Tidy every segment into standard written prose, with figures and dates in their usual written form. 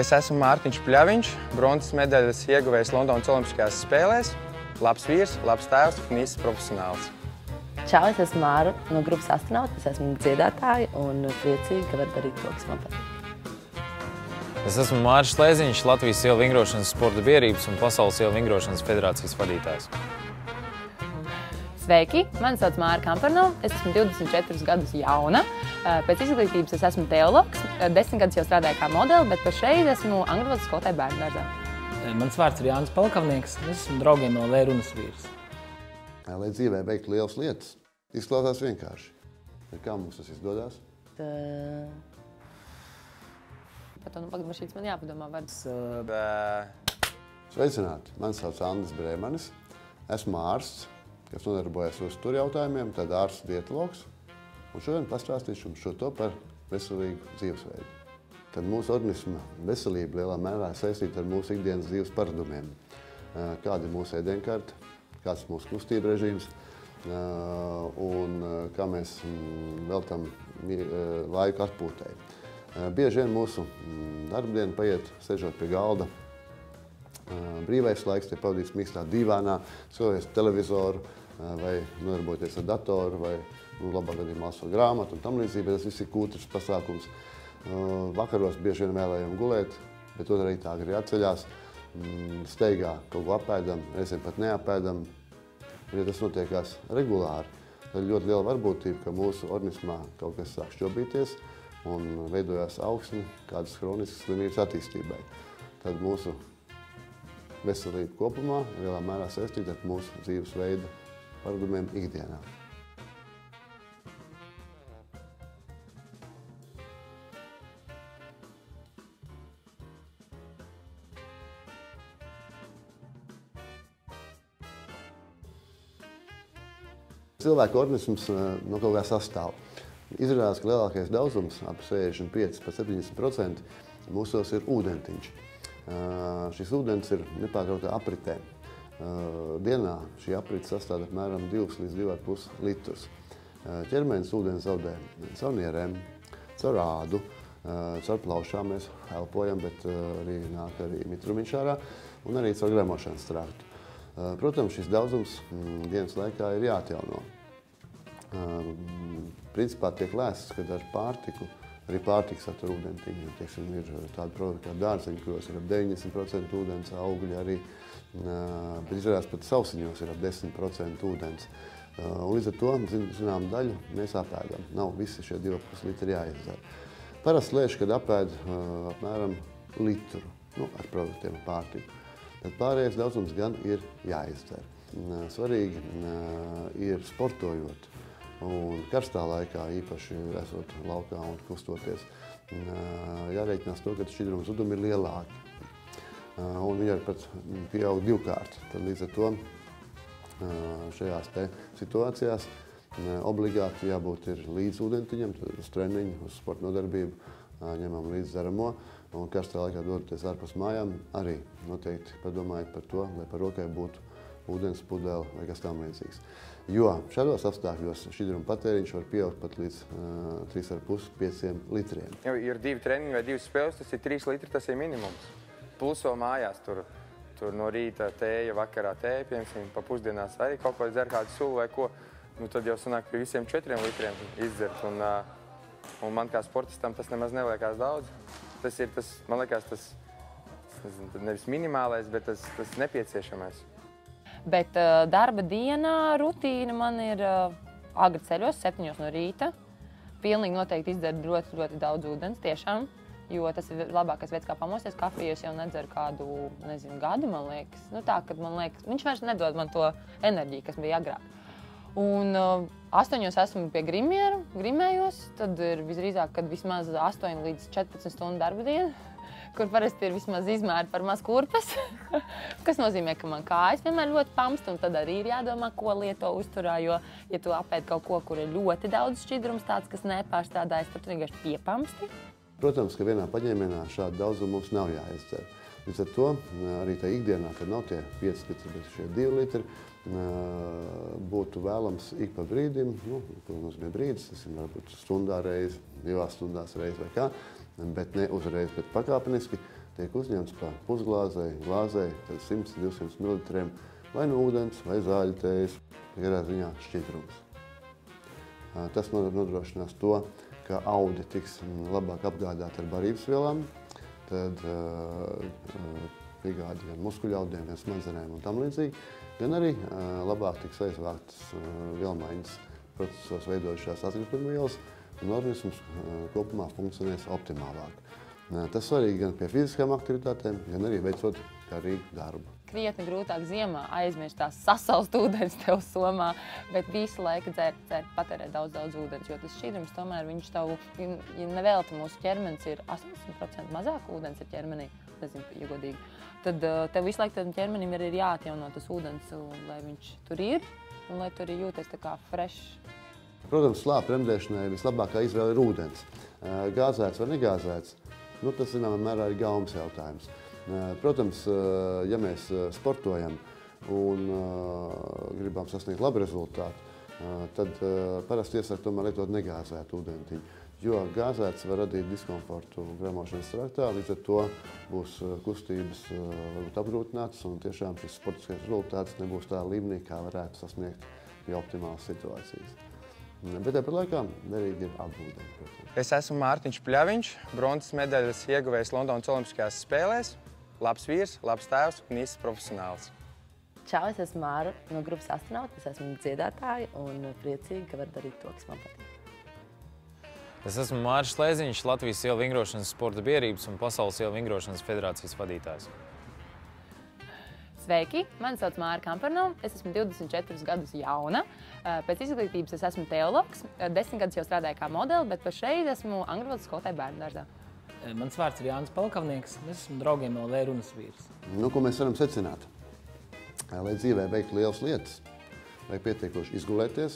Es esmu Mārtiņš Pļaviņš, bronzas medaļas ieguvējs Londonas Olimpiskajās spēlēs, labs vīrs, labs tēvs un īsts profesionāls. Čau, es esmu Māra no grupas Astronauti, es esmu dziedātāja un priecīga, ka var darīt to, kas man patīk. Es esmu Māris Slēziņš, Latvijas ielu vingrošanas sporta biedrības un Pasaules ielu vingrošanas federācijas vadītājs. Sveiki! Mani sauc Māra Kamparnova, es esmu 24 gadus jauna. Pēc izglītības es esmu teologs, 10 gadus jau strādāju kā modeli, bet pašreiz esmu angļu valodas skolotāja bērnudārzā. Mans vārds ir Jānis Palkavnieks, es esmu draugiem no L runas vīrs. Lai dzīvē veikt lielas lietas, izklausās vienkārši. Kā mums tas izdodas? Par to mašītas man jāpadomā vārds. Sveicināti! Mani sauc Andris Brēmanis, esmu ārsts, kas nodarbojas uzturu jautājumiem, tad ārsts dietologs. Un šodien pastāstīšu jums šo to par veselīgu dzīvesveidu. Tad mūsu organisma veselība lielā mērā saistīta ar mūsu ikdienas dzīves paradumiem. Kāda ir mūsu ēdienkarte, kāds ir mūsu kustība režīms un kā mēs veltam laiku atpūtei. Bieži vien mūsu darbdiena paiet sēžot pie galda. Brīvais laiks tiek pavadīts mīkstā divānā, skatoties televizoru vai nodarboties ar datoru vai labā gadījumā lasot grāmatu un tam līdzīgi, bet tas viss ir kūtrs pasākums. Vakaros bieži vien vēlējam gulēt, bet to arī tā agri atceļās. Steigā kaut ko apēdam, reizēm pat neapēdam. Ja tas notiekās regulāri, tad ļoti liela varbūtība, ka mūsu organismā kaut kas sāk šķobīties un veidojās augsni kādas hroniskas slimības attīstībai. Tad mūsu veselība kopumā ir lielā mērā saistīta ar mūsu dzīvesveida paradumiem ikdienā. Cilvēka organisms no kaut kā sastāv. Izrādās, ka lielākais daudzums, ap 65–70%, mūsos ir ūdentiņš. Šis ūdens ir nepārtrautā apritē. Dienā šī aprite sastāv apmēram 2 līdz 2,5 litrus. Ķermenis ūdeni zaudē caur nierēm, caur ādu, caur plaušām mēs elpojam, bet arī nāk arī mitrumiņš ārā un arī caur gremošanas traktu. Protams, šis daudzums dienas laikā ir jāatjauno. Principā tiek lēsts, ka ar pārtiku, arī pārtika satur ūdentiņu. Teiksim, ir tādi produkti kā dārzeņi, kuros ir ap 90% ūdens, augļi arī, bet izrādās pat sausiņos ir ap 10% ūdens. Un līdz ar to, zinām daļu, mēs apēdam. Nav visi šie 2,5 litri jāizdzer. Parasti lieši, kad apēd apmēram litru ar produktiem pārtiku. Tad pārējais daudzums gan ir jāizdzer. Svarīgi ir sportojot un karstā laikā, īpaši esot laukā un kustoties, jārēķinās to, ka šķidruma zudumi ir lielāki. Un viņi arī pat pieaug 2-kārt. Tad līdz ar to šajās situācijās obligāti jābūt ir līdz ūdentiņam, tad uz treniņu, uz sporta nodarbību ņemam līdz dzeramo. Un karstā laikā dodoties ārpus mājām, arī noteikti padomājiet par to, lai par rokai būtu ūdens pudele vai kas tam līdzīgs. Jo šādos apstākļos šķidruma patēriņš var pieaugt pat līdz 3,5–5 litriem. Ja ir 2 treniņi vai 2 spēles, tas ir 3 litri, tas ir minimums. Plus vēl mājās tur no rīta tēja, vakarā tēja, piemēram, pa pusdienās arī kaut ko dzer kādu sulu vai ko. Tad jau sanāk pie visiem 4 litriem izdzert. Un man kā sportistam tas nemaz neliekās daudz. Tas ir, man liekas, tas nevis minimālais, bet tas nepieciešamais. Bet darba dienā rutīna man ir agri ceļos, 7 no rīta. Pilnīgi noteikti izdzer ļoti daudz ūdens, tiešām, jo tas ir labākais veids, kā pamosties. Kafiju es jau nedzeru kādu, gadu, man liekas. Tā, kad man liekas, viņš vairs nedod man to enerģiju, kas bija agrāk. Un 8 esmu pie grimieru, grimējos, tad ir visdrīzāk, kad vismaz 8 līdz 14 stundu darba diena, kur parasti ir vismaz izmēri par maz kurpes, kas nozīmē, ka man kājas vienmēr ļoti pamst, un tad arī ir jādomā, ko lieto uzturā, jo, ja tu apēd kaut ko, kur ir ļoti daudz šķidrums, tāds, kas nepārstrādājas, tad tu vienkārši piepamsti. Protams, ka vienā paņēmienā šādu daudzumu mums nav jāizdzer. Līdz ar to arī tā ikdienā, kad nav tie 5 litri, bet šie 2 litri, būtu vēlams ik pa brīdim, ko nozīmē brīdis, tas ir varbūt stundā reizi, 2 stundās reizi vai kā, bet ne uzreiz, bet pakāpeniski tiek uzņemts pa pusglāzei, glāzei, tad 100-200 ml vai no ūdens, vai zāļu tējas, garā ziņā šķidrums. Tas nodrošinās to, ka audi tiks labāk apgādāti ar barības vielām, tad piegādi gan muskuļaudiem, gan smadzenēm un tam līdzīgi, gan arī labāk tiks aizvāktas vielmaiņas procesos veidojušās atkritumvielas, un organisms kopumā funkcionēs optimālāk. Tas svarīgi gan pie fiziskām aktivitātēm, gan arī veicot garīgu darbu. Krietni grūtāk ziemā aizmirst tās sasalst ūdens tev somā, bet visu laiku dzert, patērēt daudz ūdens, jo tas šķidrums tomēr viņš tavu, ja nevēlti mūsu ķermenis ir 80% mazāk ūdens ir ķermenī, nezinu, ja godīgi, tad tev visu laiku ķermenim ir jāatjauno tas ūdens, lai viņš tur ir un lai tur ir jūties tā kā fresh. Protams, slāpju remdēšanai vislabākā izvēle ir ūdens. Gāzēts vai negāzēts, tas zināmā mērā ir gaumas jautājums. Protams, ja mēs sportojam un gribam sasniegt labu rezultātu, tad parasti iesaka tomēr lietot negāzētu ūdentiņu, jo gāzēts var radīt diskomfortu gremošanas traktā, līdz ar to būs kustības varbūt apgrūtinātas un tiešām šis sportiskais rezultāts nebūs tā līmenī, kā varētu sasniegt pie optimālas situācijas. Bet tāpat laikā derīgi ir apgūdeni, protams. Es esmu Mārtiņš Pļaviņš, bronzas medaļas ieguvējs Londonas Olimpiskajās spēlēs. Labs vīrs, labs tēvs un īsts profesionāls. Čau, es esmu Māra no grupas Astronauti, es esmu dziedātāja un priecīga, ka var darīt to, kas man patīk. Es esmu Māris Slēziņš, Latvijas ielu vingrošanas sporta biedrības un Pasaules ielu vingrošanas federācijas vadītājs. Sveiki, mani sauc Māra Kampernova, es esmu 24 gadus jauna. Pēc izglītības es esmu teologs, 10 gadus jau strādāju kā modeli, bet pašreiz esmu angļu valodas skolotāja bērnudārzā. Mans vārds ir Jānis Palkavnieks, es esmu Draugiem LV runas vīrs. Ko mēs varam secināt? Lai dzīvē veiktu lielas lietas, vajag pietiekoši izgulēties,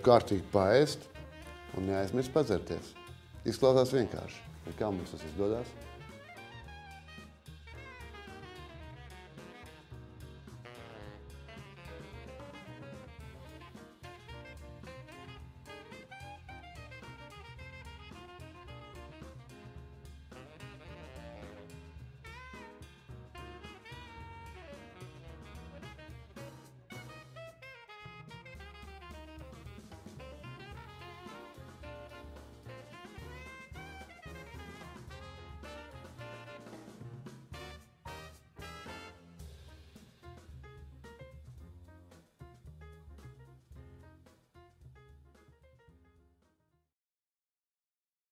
kārtīgi paēst un neaizmirst padzerties. Izklausās vienkārši, bet kā mums tas izdodas?